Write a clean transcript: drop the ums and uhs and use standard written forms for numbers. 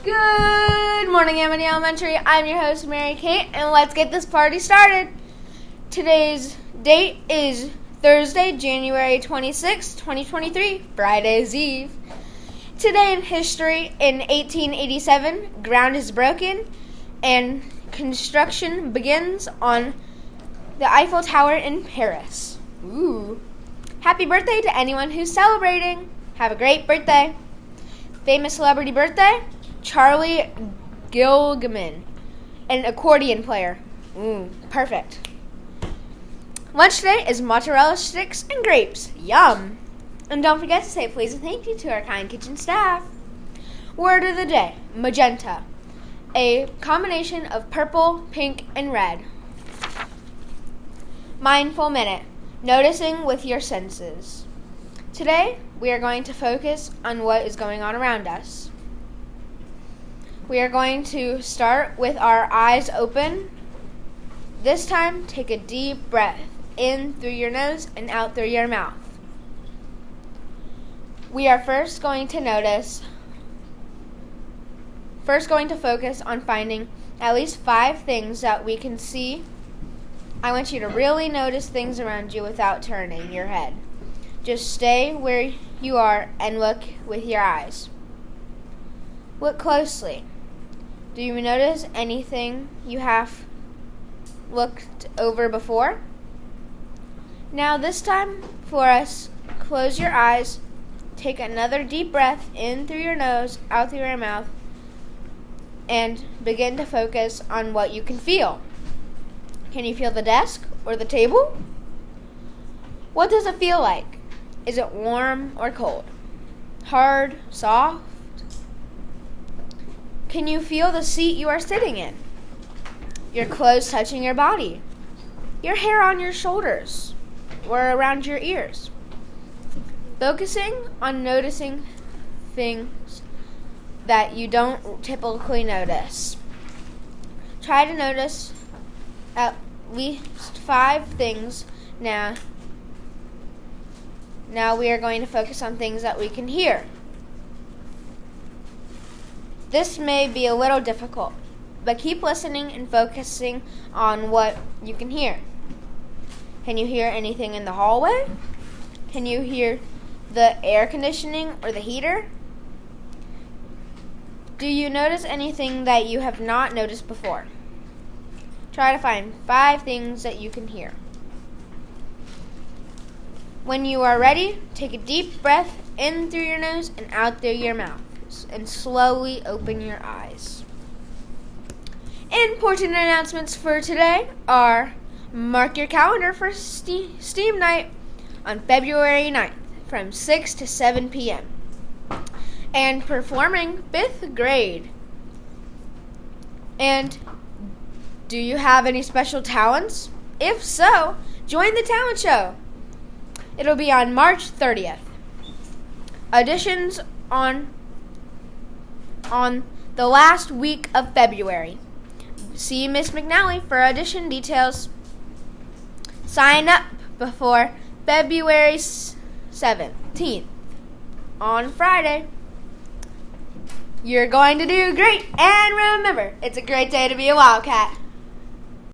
Good morning, Amity Elementary. I'm your host, Mary Kate, and let's get this party started. Today's date is Thursday, January 26, 2023, Friday's Eve. Today in history, in 1887, ground is broken and construction begins on the Eiffel Tower in Paris. Ooh. Happy birthday to anyone who's celebrating. Have a great birthday. Famous celebrity birthday, Charlie Gilgman, an accordion player. Perfect. Lunch today is mozzarella sticks and grapes. Yum. And don't forget to say please and thank you to our kind kitchen staff. Word of the day, magenta. A combination of purple, pink, and red. Mindful minute. Noticing with your senses. Today, we are going to focus on what is going on around us. We are going to start with our eyes open. This time, take a deep breath in through your nose and out through your mouth. We are first going to focus on finding at least 5 things that we can see. I want you to really notice things around you without turning your head. Just stay where you are and look with your eyes. Look closely. Do you notice anything you have looked over before? Now this time for us, close your eyes, take another deep breath in through your nose, out through your mouth, and begin to focus on what you can feel. Can you feel the desk or the table? What does it feel like? Is it warm or cold? Hard, soft? Can you feel the seat you are sitting in? Your clothes touching your body? Your hair on your shoulders or around your ears? Focusing on noticing things that you don't typically notice. Try to notice at least 5 things now. Now we are going to focus on things that we can hear. This may be a little difficult, but keep listening and focusing on what you can hear. Can you hear anything in the hallway? Can you hear the air conditioning or the heater? Do you notice anything that you have not noticed before? Try to find 5 things that you can hear. When you are ready, take a deep breath in through your nose and out through your mouth, and slowly open your eyes. Important announcements for today are: mark your calendar for STEAM night on February 9th from 6 to 7 p.m. and performing 5th grade. And do you have any special talents? If so, join the talent show. It'll be on March 30th. Auditions on the last week of February. See Miss McNally for audition details. Sign up before February 17th on Friday. You're going to do great, and remember, it's a great day to be a Wildcat.